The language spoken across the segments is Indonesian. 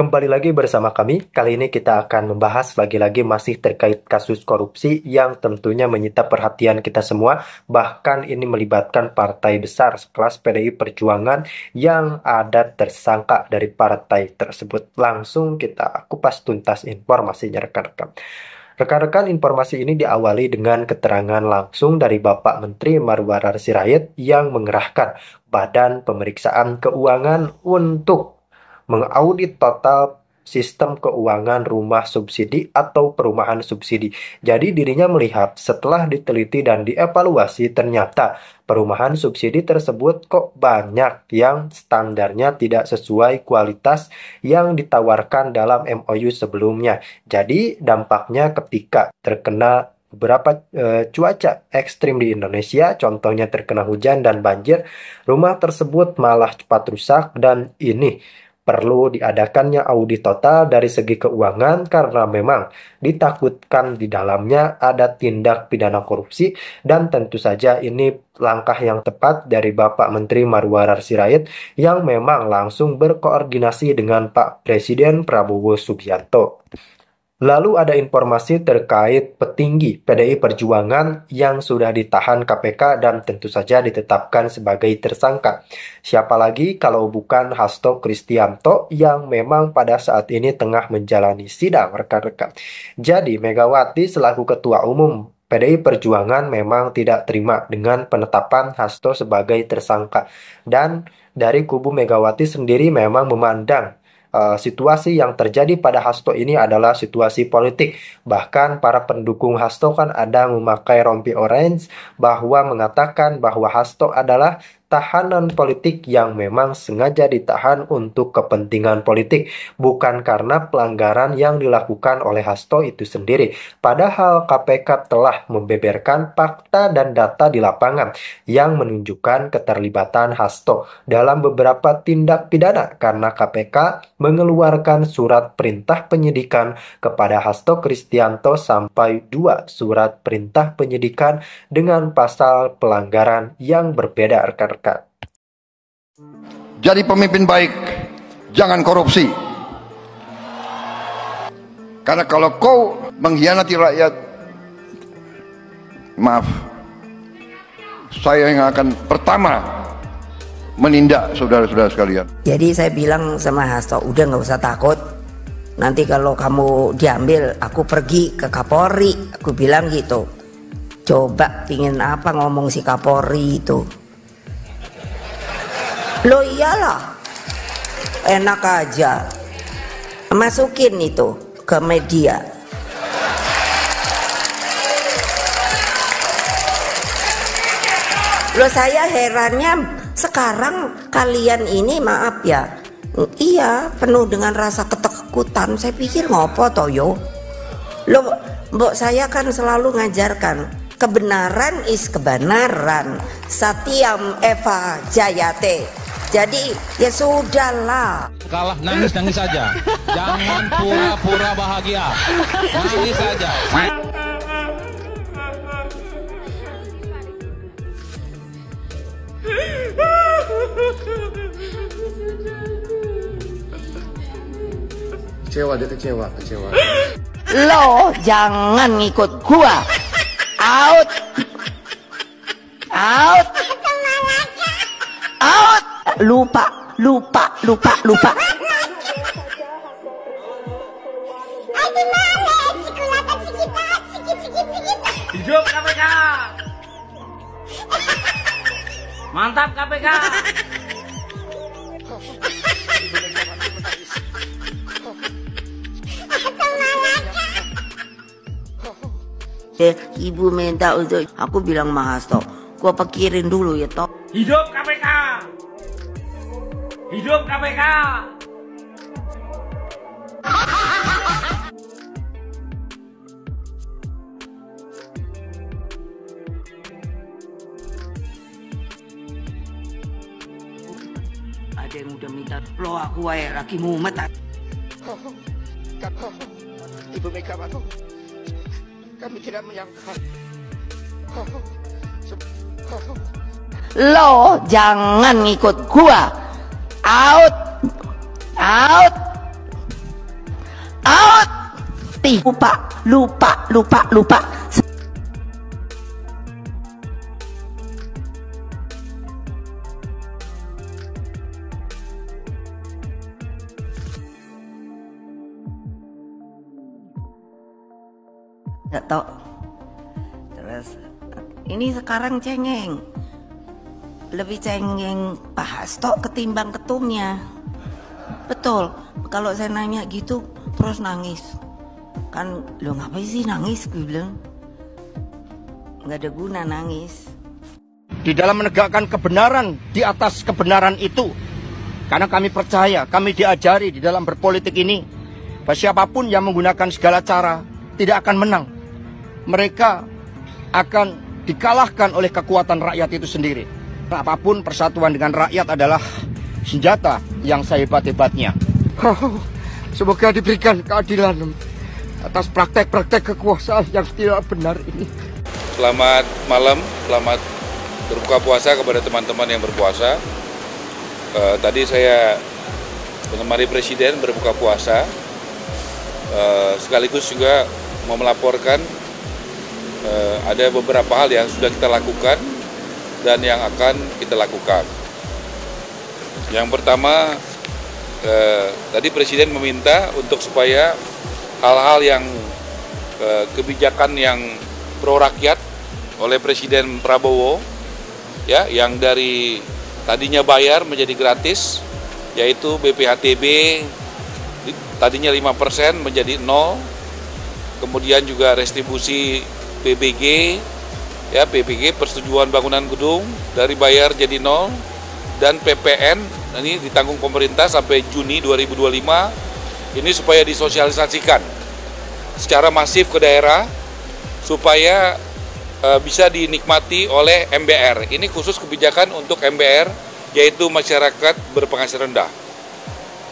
Kembali lagi bersama kami. Kali ini kita akan membahas lagi-lagi masih terkait kasus korupsi yang tentunya menyita perhatian kita semua. Bahkan ini melibatkan partai besar sekelas PDI Perjuangan yang ada tersangka dari partai tersebut. Langsung kita kupas tuntas informasinya rekan-rekan. Rekan-rekan, informasi ini diawali dengan keterangan langsung dari Bapak Menteri Marwarar Sirait yang mengerahkan Badan Pemeriksaan Keuangan untuk mengaudit total sistem keuangan rumah subsidi atau perumahan subsidi. Jadi dirinya melihat setelah diteliti dan dievaluasi ternyata perumahan subsidi tersebut kok banyak yang standarnya tidak sesuai kualitas yang ditawarkan dalam MOU sebelumnya. Jadi dampaknya ketika terkena beberapa cuaca ekstrim di Indonesia, contohnya terkena hujan dan banjir, rumah tersebut malah cepat rusak dan ini perlu diadakannya audit total dari segi keuangan karena memang ditakutkan di dalamnya ada tindak pidana korupsi dan tentu saja ini langkah yang tepat dari Bapak Menteri Marwarar Sirait yang memang langsung berkoordinasi dengan Pak Presiden Prabowo Subianto. Lalu ada informasi terkait petinggi PDI Perjuangan yang sudah ditahan KPK dan tentu saja ditetapkan sebagai tersangka. Siapa lagi kalau bukan Hasto Kristianto yang memang pada saat ini tengah menjalani sidang rekan-rekan. Jadi Megawati selaku Ketua Umum PDI Perjuangan memang tidak terima dengan penetapan Hasto sebagai tersangka. Dan dari kubu Megawati sendiri memang memandang situasi yang terjadi pada Hasto ini adalah situasi politik. Bahkan para pendukung Hasto kan ada memakai rompi orange bahwa mengatakan bahwa Hasto adalah tahanan politik yang memang sengaja ditahan untuk kepentingan politik, bukan karena pelanggaran yang dilakukan oleh Hasto itu sendiri. Padahal KPK telah membeberkan fakta dan data di lapangan yang menunjukkan keterlibatan Hasto dalam beberapa tindak pidana karena KPK mengeluarkan surat perintah penyidikan kepada Hasto Kristianto sampai 2 surat perintah penyidikan dengan pasal pelanggaran yang berbeda rekan-rekan. Jadi pemimpin baik, jangan korupsi. Karena kalau kau mengkhianati rakyat, maaf, saya yang akan pertama menindak saudara-saudara sekalian. Jadi saya bilang sama Hasto, udah nggak usah takut. Nanti kalau kamu diambil, aku pergi ke Kapolri. Aku bilang gitu. Coba pingin apa ngomong si Kapolri itu? Loh iyalah, enak aja. Masukin itu ke media. Loh saya herannya sekarang kalian ini maaf ya, iya penuh dengan rasa ketakutan. Saya pikir ngopo toyo. Loh mbok saya kan selalu ngajarkan kebenaran is kebenaran, Satyam Eva Jayate. Jadi ya sudahlah. Kalah nangis-nangis saja. Jangan pura-pura bahagia. Nangis saja. Kecewa. Lo jangan ngikut gua. Out. Lupa. Hidup KPK. Mantap KPK. Ibu minta untuk aku bilang sama Hasto, gua pikirin dulu ya toh. Hidup KPK. Hidup KPK. Ada yang udah minta lo aku wae lagi mumet. Ibu Mega Batu, kami tidak menyangka. Lo jangan ngikut gua. Out. out. Lupa. Nggak tahu. Terus ini sekarang cengeng, lebih cengeng Pak Hasto ketimbang ketumnya. Betul, kalau saya nanya gitu terus nangis. Kan lo ngapain sih nangis, gue bilang. Nggak ada guna nangis. Di dalam menegakkan kebenaran di atas kebenaran itu. Karena kami percaya, kami diajari di dalam berpolitik ini, bahwa siapapun yang menggunakan segala cara tidak akan menang. Mereka akan dikalahkan oleh kekuatan rakyat itu sendiri. Apapun persatuan dengan rakyat adalah senjata yang sehebat-hebatnya. Semoga diberikan keadilan atas praktek-praktek kekuasaan yang tidak benar ini. Selamat malam, selamat berbuka puasa kepada teman-teman yang berpuasa. Tadi saya menemani Presiden berbuka puasa, sekaligus juga mau melaporkan ada beberapa hal yang sudah kita lakukan dan yang akan kita lakukan. Yang pertama, tadi Presiden meminta untuk supaya hal-hal yang kebijakan yang pro rakyat oleh Presiden Prabowo, ya, yang dari tadinya bayar menjadi gratis, yaitu BPHTB tadinya 5% menjadi 0, kemudian juga restribusi PBG, ya, PBG persetujuan bangunan gedung dari bayar jadi 0, dan PPN ini ditanggung pemerintah sampai Juni 2025, ini supaya disosialisasikan secara masif ke daerah supaya bisa dinikmati oleh MBR. Ini khusus kebijakan untuk MBR, yaitu masyarakat berpenghasilan rendah.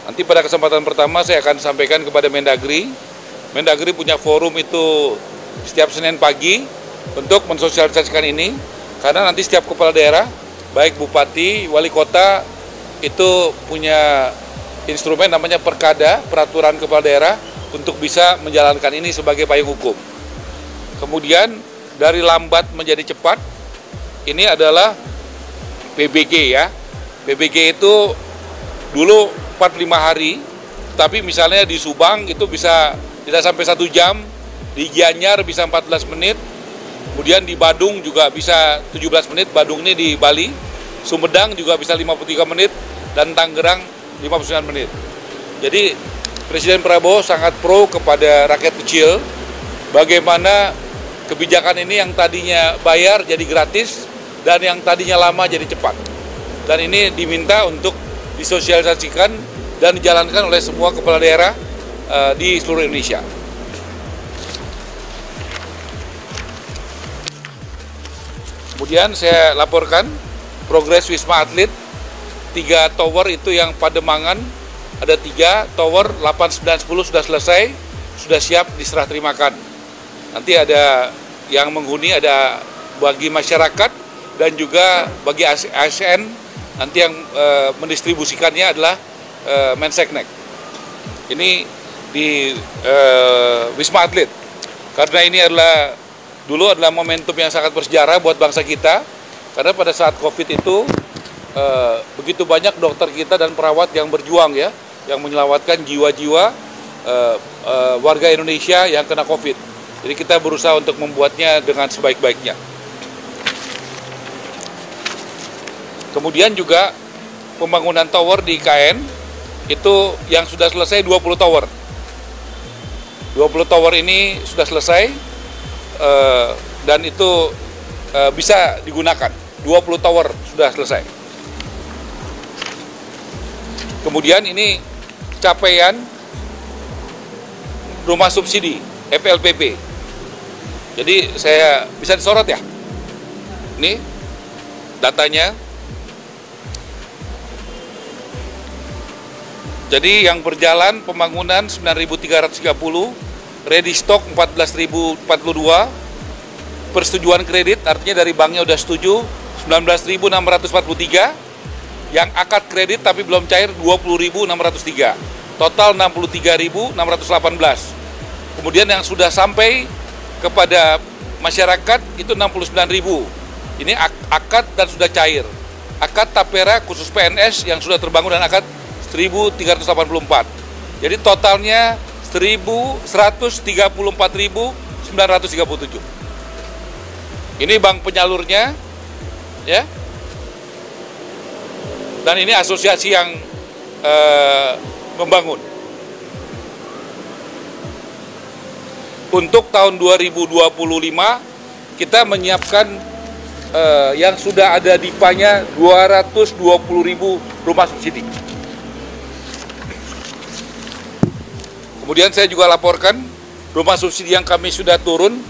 Nanti pada kesempatan pertama saya akan sampaikan kepada Mendagri. Mendagri punya forum itu setiap Senin pagi untuk mensosialisasikan ini, karena nanti setiap kepala daerah, baik bupati, wali kota, itu punya instrumen namanya Perkada, peraturan kepala daerah, untuk bisa menjalankan ini sebagai payung hukum. Kemudian dari lambat menjadi cepat, ini adalah PBG, ya. PBG itu dulu 45 hari, tapi misalnya di Subang itu bisa tidak sampai 1 jam, di Gianyar bisa 14 menit, kemudian di Badung juga bisa 17 menit, Badung ini di Bali, Sumedang juga bisa 53 menit, dan Tangerang 59 menit. Jadi Presiden Prabowo sangat pro kepada rakyat kecil, bagaimana kebijakan ini yang tadinya bayar jadi gratis, dan yang tadinya lama jadi cepat. Dan ini diminta untuk disosialisasikan dan dijalankan oleh semua kepala daerah di seluruh Indonesia. Kemudian saya laporkan progres Wisma Atlet, 3 tower itu yang Pademangan, ada 3 tower, 8, 9, 10 sudah selesai, sudah siap diserah terimakan. Nanti ada yang menghuni, ada bagi masyarakat dan juga bagi ASN, nanti yang mendistribusikannya adalah Menseknek. Ini di Wisma Atlet, karena ini adalah dulu adalah momentum yang sangat bersejarah buat bangsa kita, karena pada saat COVID itu begitu banyak dokter kita dan perawat yang berjuang, ya, yang menyelamatkan jiwa-jiwa warga Indonesia yang kena COVID. Jadi kita berusaha untuk membuatnya dengan sebaik-baiknya. Kemudian juga pembangunan tower di IKN itu yang sudah selesai 20 tower. 20 tower ini sudah selesai dan itu bisa digunakan. 20 tower sudah selesai. Kemudian ini capaian rumah subsidi FLPP. Jadi saya bisa disorot, ya. Ini datanya. Jadi yang berjalan pembangunan 9.330, ready stock 14.042, persetujuan kredit artinya dari banknya udah setuju 19.643, yang akad kredit tapi belum cair 20.603. total 63.618. Kemudian yang sudah sampai kepada masyarakat itu 69.000. Ini akad dan sudah cair. Akad tapera khusus PNS yang sudah terbangun dan akad 1.384. Jadi totalnya 134.937. Ini bank penyalurnya, ya. Dan ini asosiasi yang membangun. Untuk tahun 2025 kita menyiapkan yang sudah ada DIPA-nya 220.000 rumah subsidi. Kemudian saya juga laporkan rumah subsidi yang kami sudah turun,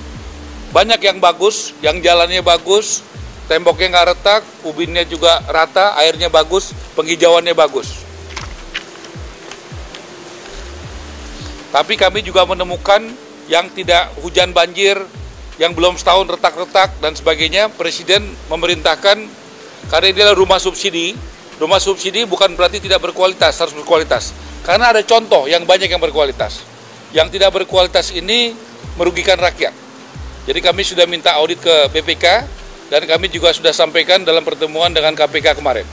banyak yang bagus, yang jalannya bagus, temboknya nggak retak, ubinnya juga rata, airnya bagus, penghijauannya bagus. Tapi kami juga menemukan yang tidak hujan banjir, yang belum setahun retak-retak dan sebagainya. Presiden memerintahkan, karena ini adalah rumah subsidi bukan berarti tidak berkualitas, harus berkualitas. Karena ada contoh yang banyak yang berkualitas. Yang tidak berkualitas ini merugikan rakyat. Jadi kami sudah minta audit ke BPK dan kami juga sudah sampaikan dalam pertemuan dengan KPK kemarin.